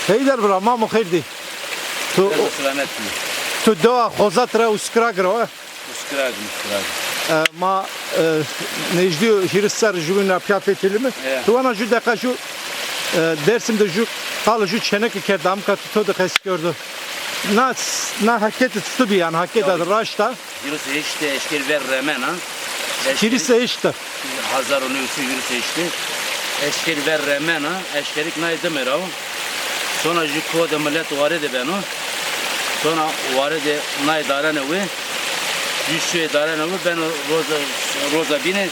Heyder bra ma mukhirdi. Tu Selamet mi? tu doa khozatra uskragra. Uskrag. Ma nejdi hirsar juvina piyafetili mi? Tu ana ju dakika şu Dersim'de ju kalı ju çenek kerdam kat to da kes gördü. Na hareket tutu bir yani hareket adı raşta. Yürüse işte eşkir ver remen ha. Kilise işte. Hazar onu yürüse işte. Eşkir ver remen ha. Eşkirik naydı merav. Sonra ju koda millet varede ben o. Sonra varede nay darane ve. Yüzü darane ve ben roza bine.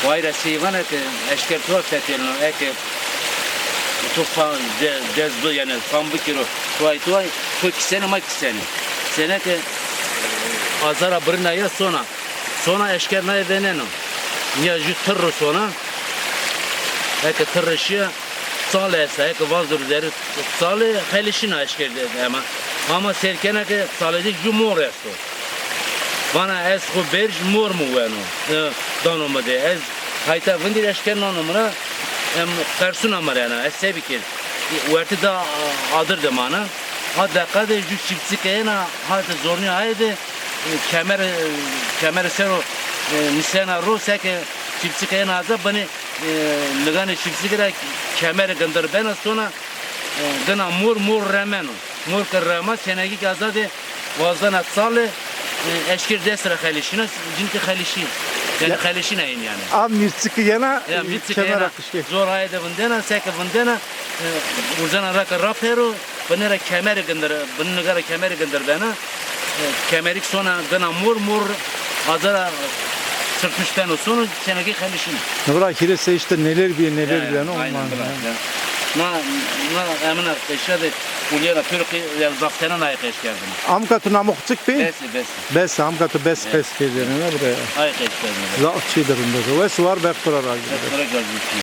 Vayra seyvana ki eşkir tuha fetelino. Eke tu fan cezbı yani fan bu kilo. Tuay tu kisene ma kisene. Sene ki azara bırnaya sonra eşker nay veneno. Ya ju tırrı sonra. Eke tırrışı salesa eke vazdur deri sale helişina eşker dedi ama serkene ki saledi ju mor esto. Bana es ko berj mor mu veno. Danoma de ez hayta vindir eşker nanımına persona marana es sebikir. Uerti da adır demana. Hatta kadar ju çiftsikena hatta zorni haydi kemer sero misena ruseke çiftsikena adı bani lagane çiftsikera kemer gandar bana sonra gana mor remeno mor karama senegi azade vazdan atsale eşkir desra halişina cinti halişi yani halişina yani Am mirtsiki yana kemer akışı zor haydi bundena seke bundena uzana raka rapero bana kemer gandar bana gara kemer gandar bana kemerik sonra gana mor azara sırtmış ben o sonu senegi halişina Nura kilise işte neler bir onu aynen na emine eşyada Ulyana Türkiye ya zaftena layık eşkerdim. Amkatı namukçuk bi? Bes amkatı bes kes kedene buraya. Ayık eşkerdim. Zaççıdır unda. Ve suvar bektorar.